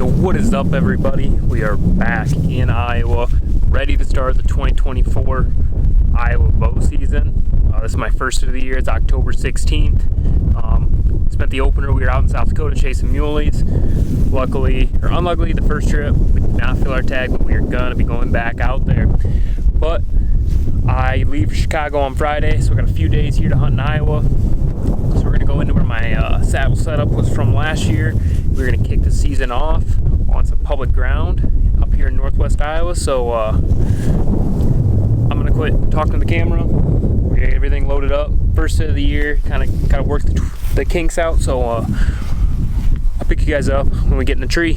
Yo, what is up, everybody? We are back in Iowa, ready to start the 2024 Iowa bow season. This is my first of the year. It's October 16th. Spent the opener. We were out in South Dakota chasing muleys. Luckily, or unluckily, the first trip we did not fill our tag, but we are gonna be going back out there. But I leave for Chicago on Friday, so we got a few days here to hunt in Iowa. So we're gonna go into where my saddle setup was from last year. We're gonna kick the season off on some public ground up here in northwest Iowa. So I'm gonna quit talking to the camera. We got everything loaded up. First day of the year, kind of work the kinks out. So I'll pick you guys up when we get in the tree.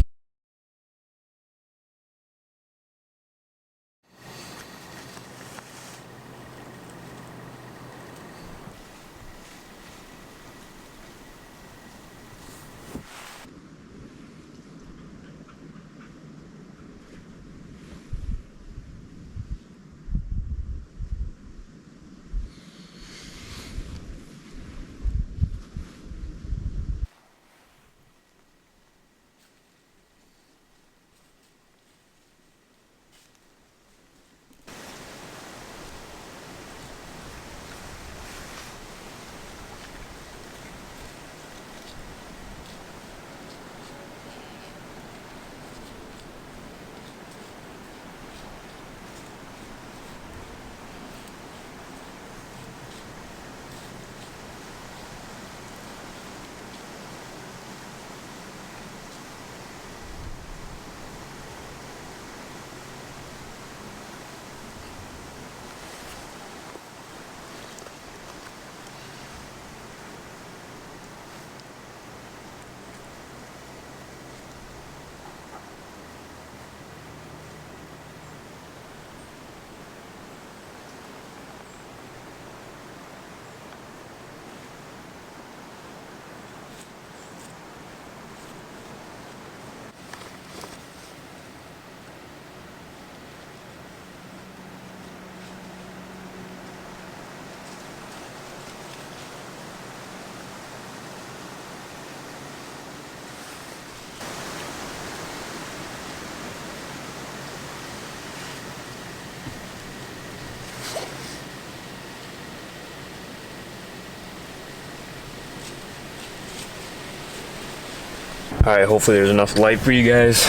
Alright, hopefully there's enough light for you guys.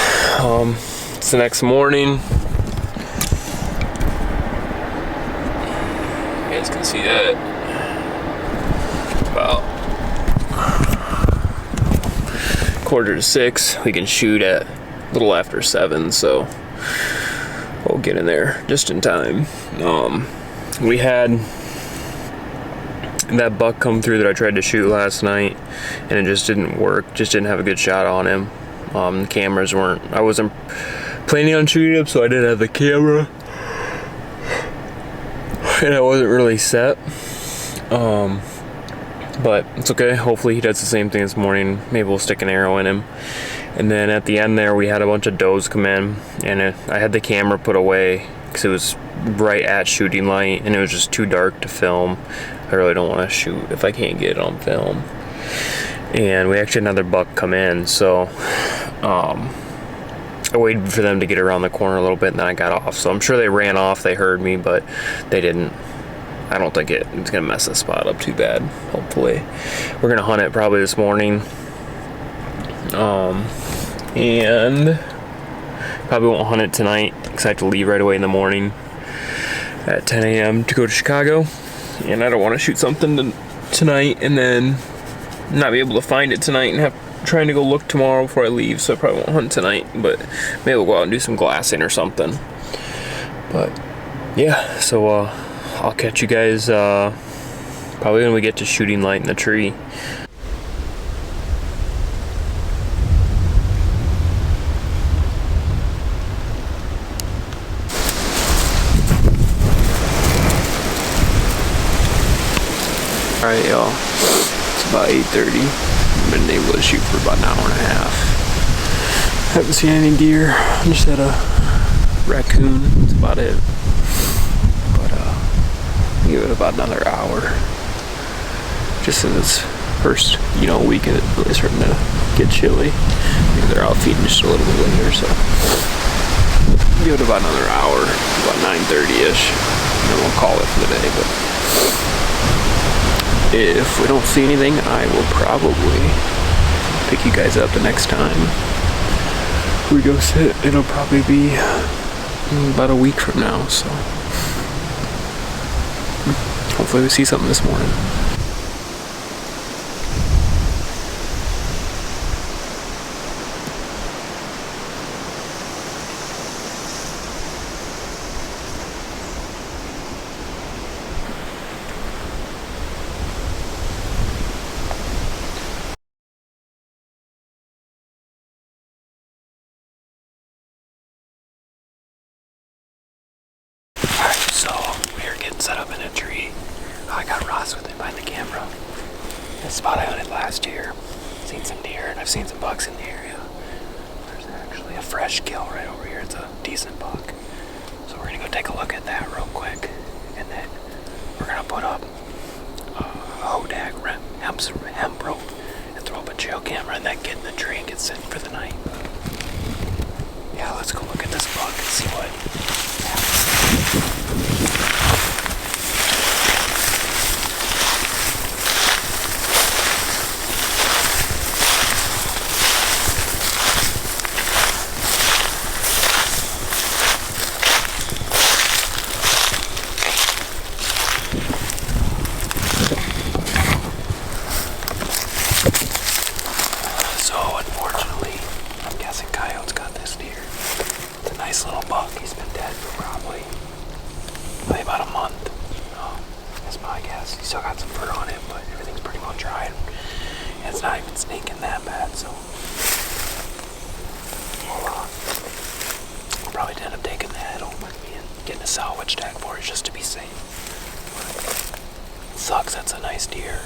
It's the next morning. You guys can see that. About 5:45. We can shoot at a little after 7, so we'll get in there just in time. We had that buck come through that I tried to shoot last night, and it just didn't work. Just didn't have a good shot on him. The cameras weren't, I wasn't planning on shooting him, so I didn't have the camera, and I wasn't really set. But it's okay. Hopefully he does the same thing this morning. Maybe we'll stick an arrow in him. And then at the end there, we had a bunch of does come in, and I had the camera put away because it was right at shooting light, and it was just too dark to film. I really don't want to shoot if I can't get it on film. And we actually had another buck come in, so I waited for them to get around the corner a little bit, and then I got off. So I'm sure they ran off, they heard me, but they didn't. I don't think it's gonna mess the spot up too bad. Hopefully we're gonna hunt it probably this morning, and probably won't hunt it tonight because I have to leave right away in the morning at 10 a.m. to go to Chicago. And I don't want to shoot something tonight and then not be able to find it tonight and trying to go look tomorrow before I leave. So I probably won't hunt tonight, but maybe we'll go out and do some glassing or something. But yeah, so I'll catch you guys probably when we get to shooting light in the tree. Alright, y'all, it's about 8:30. I've been able to shoot for about an hour and a half. Haven't seen any deer. Just had a raccoon. That's about it. But give it about another hour. Just in this first, week, it's really starting to get chilly. they're out feeding just a little bit later, so give it about another hour, about 9:30ish, and then we'll call it for the day. But if we don't see anything, I will probably pick you guys up the next time we go sit. It'll probably be about a week from now, so hopefully we see something this morning. Alright, so we're getting set up in a tree. I got Ross with me behind the camera. This spot I hunted last year. Seen some deer and I've seen some bucks in the area. There's actually a fresh kill right over here. It's a decent buck. So we're gonna go take a look at that real quick. And then we're gonna put up a Hodag hemp rope and throw up a trail camera and then get in the tree and get set for the night. Yeah, let's go look at this buck and see what happens. So unfortunately, I'm guessing Coyote's got this deer. It's a nice little buck. He's been dead for probably about a month. That's my guess. He's still got some fur on him, but everything's pretty well dried. And it's not even stinking that bad, so we'll probably end up taking the head home with me and getting a salvage tag for it just to be safe. But it sucks. That's a nice deer.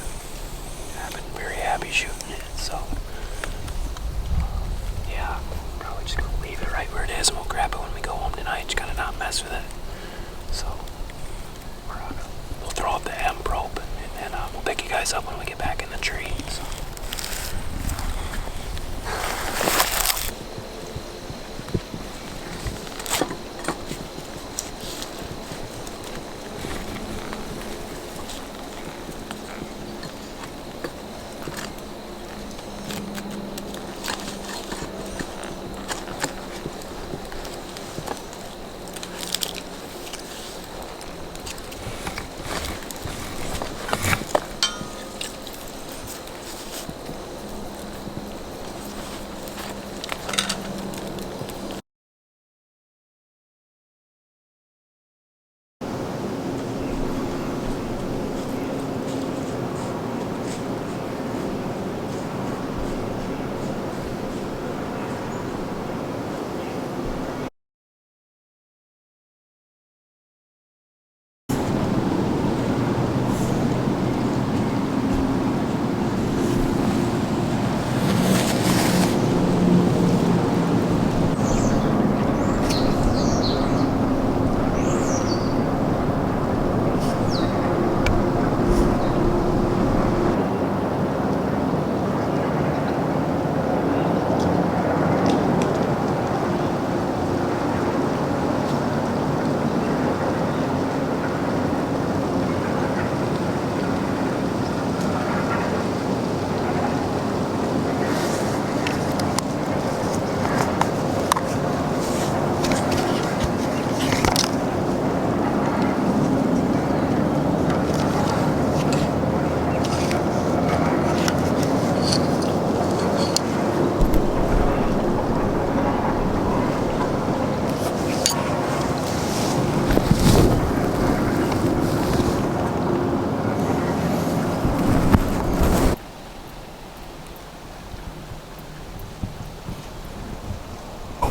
I've been very happy shooting it, so yeah, probably just gonna leave it right where it is and we'll grab it when we go home tonight. Just gotta not mess with it. So we'll throw up the hemp rope and then we'll pick you guys up when we get back in the tree. So.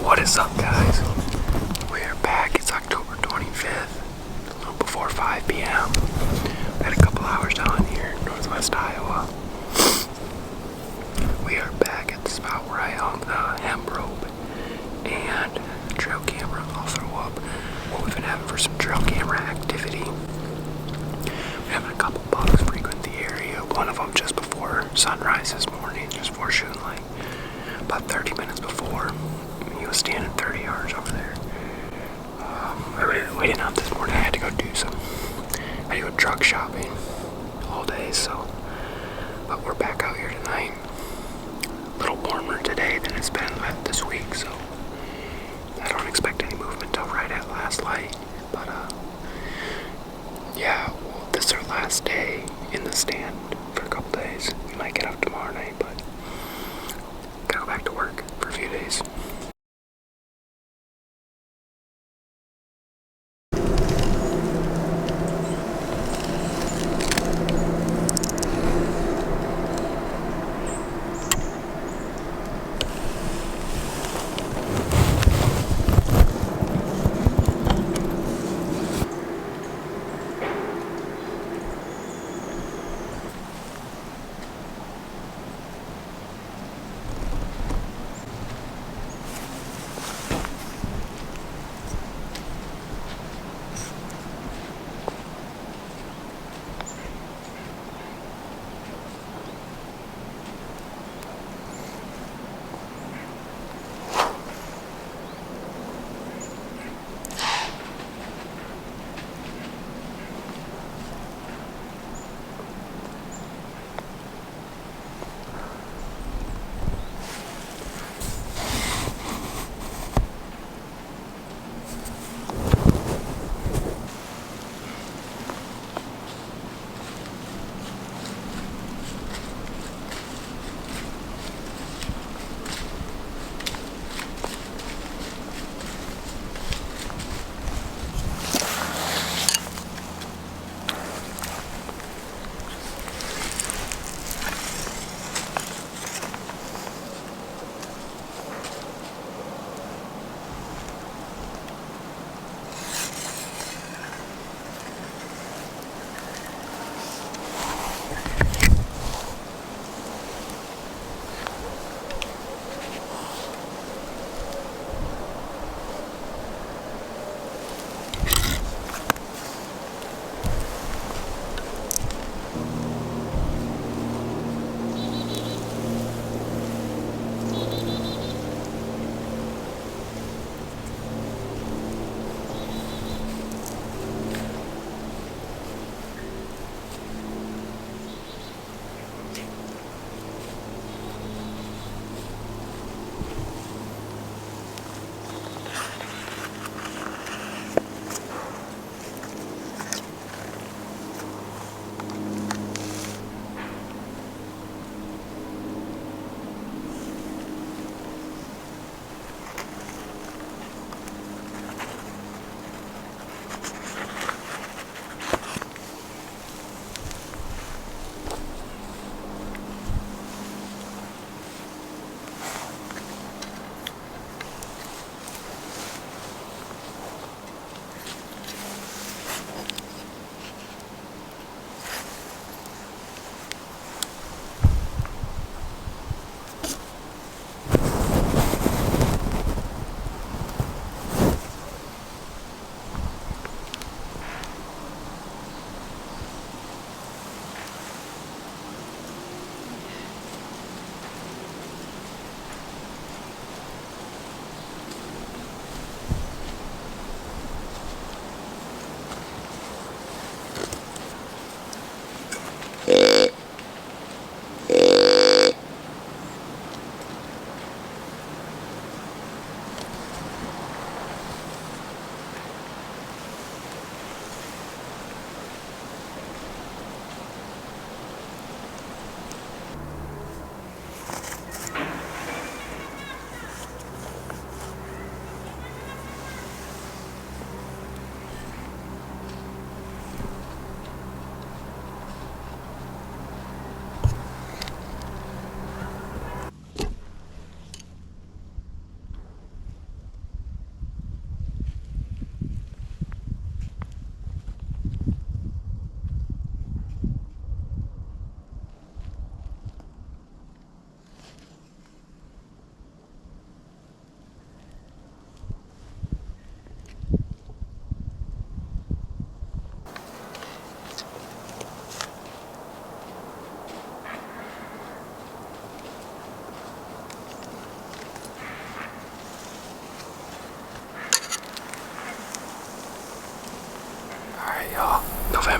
What is up, guys? We're back. It's October 25th, a little before 5 p.m. We had a couple hours down here in northwest Iowa. We are back at the spot where I hung the hemp rope and the trail camera. I'll throw up what we've been having for some trail camera activity. We're having a couple bucks frequent the area. One of them just before sunrise this morning, just before shooting light. About 30 minutes before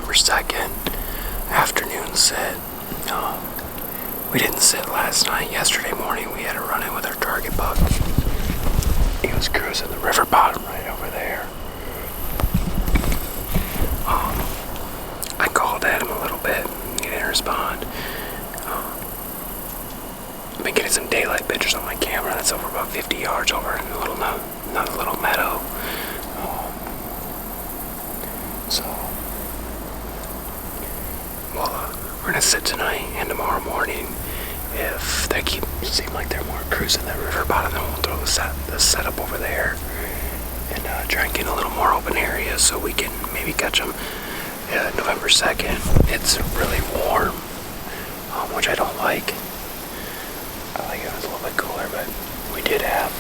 November 2nd, afternoon sit. We didn't sit last night. Yesterday morning we had a run-in with our target buck. He was cruising the river bottom right over there. I called at him a little bit. He didn't respond. I've been getting some daylight pictures on my camera. That's over about 50 yards over in another little meadow. So, well, we're gonna sit tonight and tomorrow morning. If they seem like they're more cruising that river bottom, then we'll throw the setup over there and try and get a little more open area so we can maybe catch them November 2nd. It's really warm, which I don't like. I like it when it's a little bit cooler, but we did have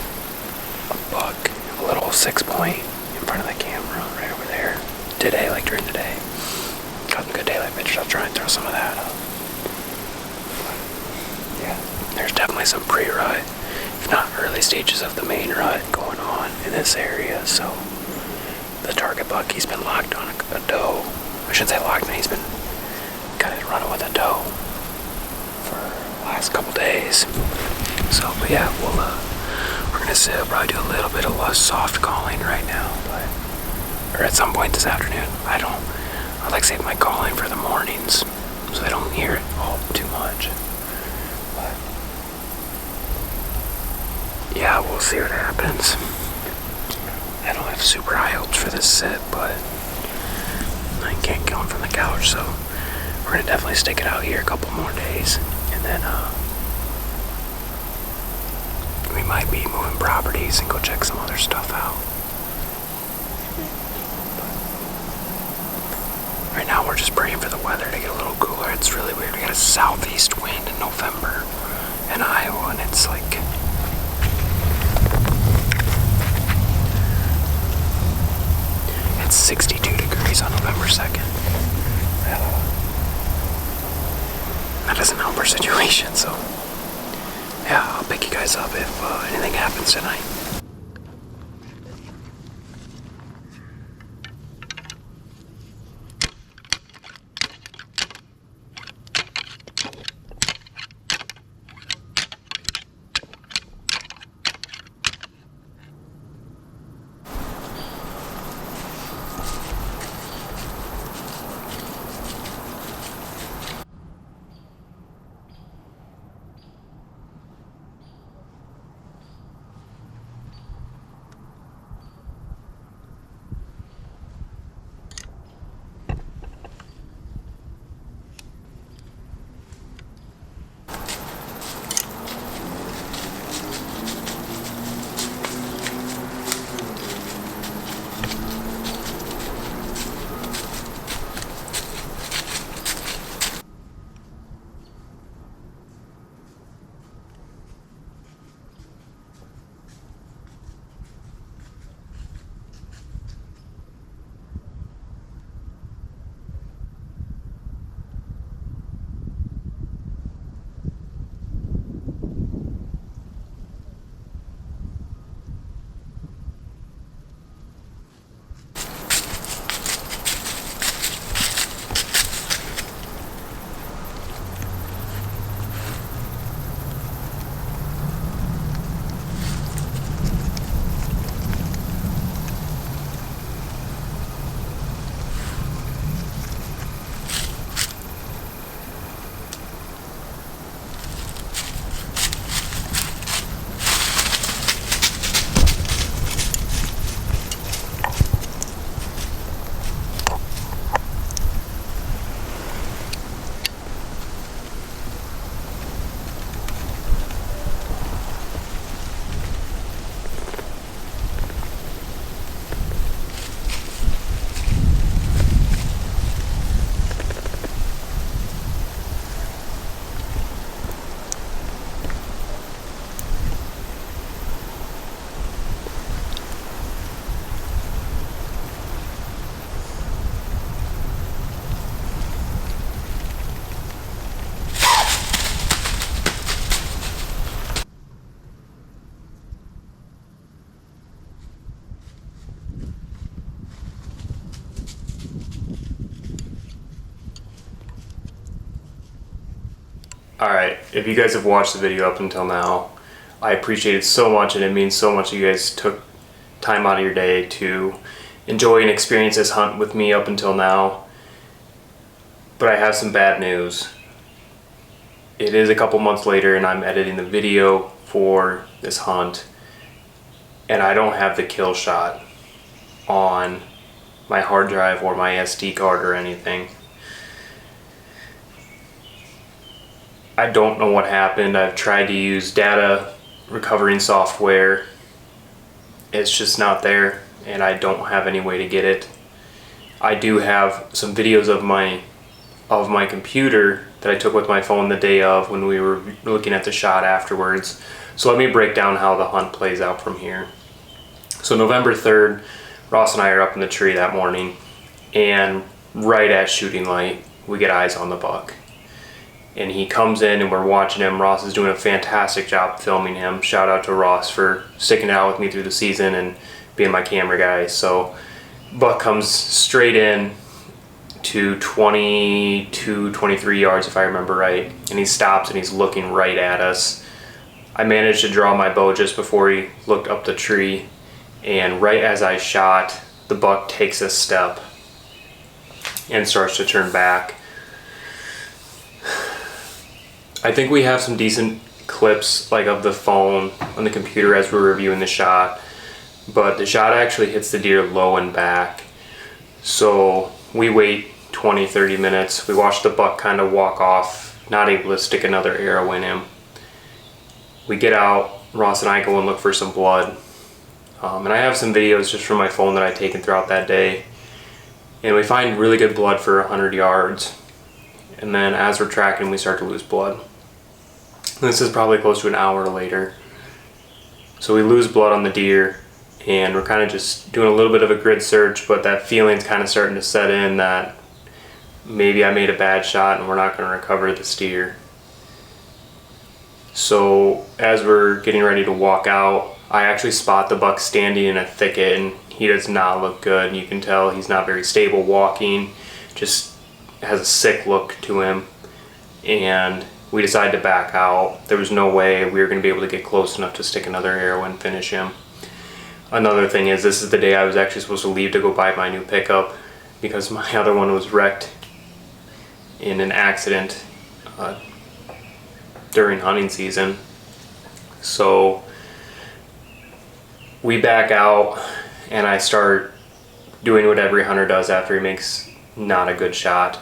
a buck, a little 6-point in front of the camera right over there today, like during the day. Got some good daylight pictures. I'll try and throw some of that up. Yeah, there's definitely some pre-rut, if not early stages of the main rut going on in this area. So the target buck, he's been locked on a doe. I shouldn't say locked, he's been kind of running with a doe for the last couple days. So, but yeah, we're gonna sit, probably do a little bit of soft calling right now, or at some point this afternoon. I like save my calling for the mornings so I don't hear it all too much. But yeah, we'll see what happens. I don't have super high hopes for this sit, but I can't kill him from the couch, so we're gonna definitely stick it out here a couple more days, and then we might be moving properties and go check some other stuff out. Right now we're just praying for the weather to get a little cooler. It's really weird. We got a southeast wind in November in Iowa, and it's like it's 62 degrees on November 2nd. That doesn't help our situation, so yeah, I'll pick you guys up if anything happens tonight. Alright, if you guys have watched the video up until now, I appreciate it so much, and it means so much that you guys took time out of your day to enjoy and experience this hunt with me up until now. But I have some bad news. It is a couple months later and I'm editing the video for this hunt, and I don't have the kill shot on my hard drive or my SD card or anything. I don't know what happened. I've tried to use data recovering software. It's just not there, and I don't have any way to get it. I do have some videos of my computer that I took with my phone the day of when we were looking at the shot afterwards. So let me break down how the hunt plays out from here. So November 3rd, Ross and I are up in the tree that morning, and right at shooting light, we get eyes on the buck. And he comes in and we're watching him. Ross is doing a fantastic job filming him. Shout out to Ross for sticking it out with me through the season and being my camera guy. So buck comes straight in to 22, 23 yards if I remember right. And he stops and he's looking right at us. I managed to draw my bow just before he looked up the tree. And right as I shot, the buck takes a step and starts to turn back. I think we have some decent clips like of the phone on the computer as we're reviewing the shot, but the shot actually hits the deer low and back. So we wait 20-30 minutes. We watch the buck kind of walk off, not able to stick another arrow in him. We get out, Ross and I go and look for some blood. And I have some videos just from my phone that I've taken throughout that day. And we find really good blood for 100 yards. And then as we're tracking, we start to lose blood. This is probably close to an hour later. So we lose blood on the deer, and we're kind of just doing a little bit of a grid search, but that feeling's kind of starting to set in that maybe I made a bad shot and we're not going to recover this deer. So as we're getting ready to walk out, I actually spot the buck standing in a thicket, and he does not look good. You can tell he's not very stable walking, just has a sick look to him, and we decided to back out. There was no way we were going to be able to get close enough to stick another arrow and finish him. Another thing is, this is the day I was actually supposed to leave to go buy my new pickup because my other one was wrecked in an accident during hunting season. So we back out, and I start doing what every hunter does after he makes not a good shot.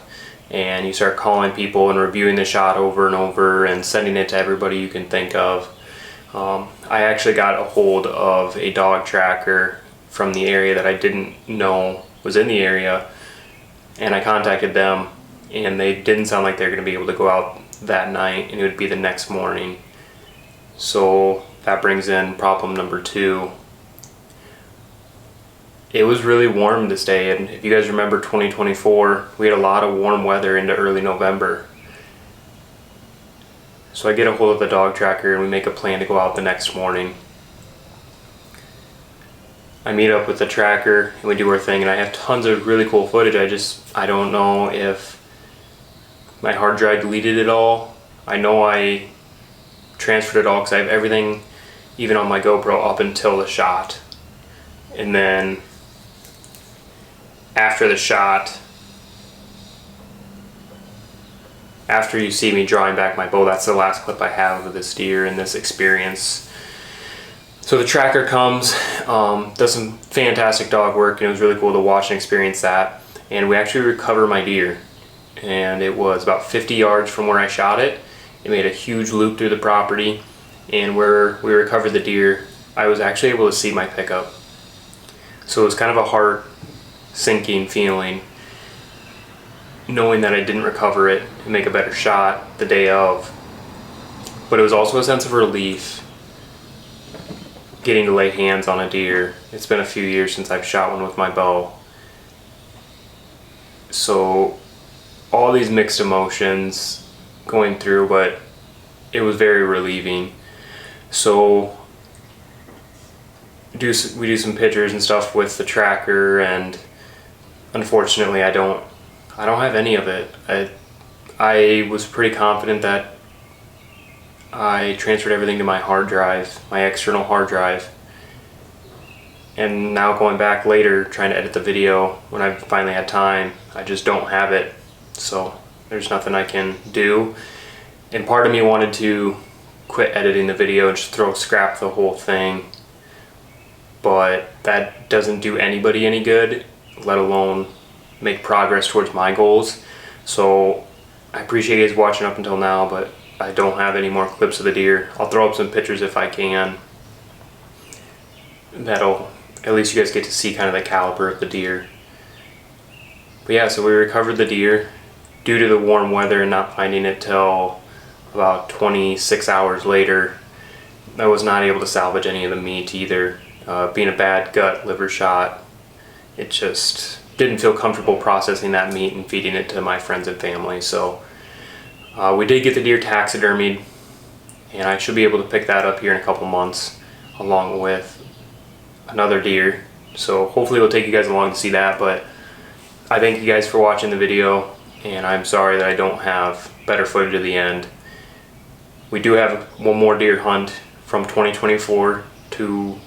And you start calling people and reviewing the shot over and over and sending it to everybody you can think of. I actually got a hold of a dog tracker from the area that I didn't know was in the area, and I contacted them, and they didn't sound like they were going to be able to go out that night, and it would be the next morning. So that brings in problem number 2. It was really warm this day, and if you guys remember 2024, we had a lot of warm weather into early November. So I get a hold of the dog tracker and we make a plan to go out the next morning. I meet up with the tracker and we do our thing, and I have tons of really cool footage. I don't know if my hard drive deleted it all. I know I transferred it all because I have everything, even on my GoPro, up until the shot. And then after the shot, after you see me drawing back my bow, that's the last clip I have of this deer and this experience. So the tracker comes, does some fantastic dog work, and it was really cool to watch and experience that. And we actually recover my deer, and it was about 50 yards from where I shot it. It made a huge loop through the property, and where we recovered the deer, I was actually able to see my pickup. So it was kind of a heart sinking feeling knowing that I didn't recover it and make a better shot the day of. But it was also a sense of relief getting to lay hands on a deer. It's been a few years since I've shot one with my bow. So all these mixed emotions going through, but it was very relieving. So we do some pictures and stuff with the tracker, and unfortunately I don't have any of it. I was pretty confident that I transferred everything to my hard drive, my external hard drive. And now going back later, trying to edit the video when I finally had time, I just don't have it. So there's nothing I can do. And part of me wanted to quit editing the video and just scrap the whole thing. But that doesn't do anybody any good, let alone make progress towards my goals. So I appreciate you guys watching up until now, but I don't have any more clips of the deer. I'll throw up some pictures if I can. That'll, at least you guys get to see kind of the caliber of the deer. But yeah, so we recovered the deer. Due to the warm weather and not finding it till about 26 hours later, I was not able to salvage any of the meat either. Being a bad gut liver shot, it just didn't feel comfortable processing that meat and feeding it to my friends and family. So we did get the deer taxidermied, and I should be able to pick that up here in a couple months along with another deer. So hopefully we'll take you guys along to see that. But I thank you guys for watching the video, and I'm sorry that I don't have better footage of the end. We do have one more deer hunt from 2024 to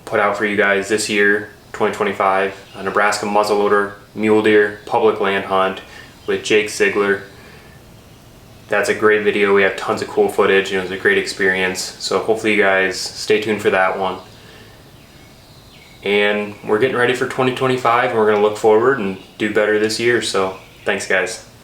put out for you guys this year, 2025, a Nebraska muzzleloader mule deer public land hunt with Jake Ziegler. That's a great video. We have tons of cool footage, and it was a great experience. So hopefully you guys stay tuned for that one. And we're getting ready for 2025, and we're going to look forward and do better this year. So thanks, guys.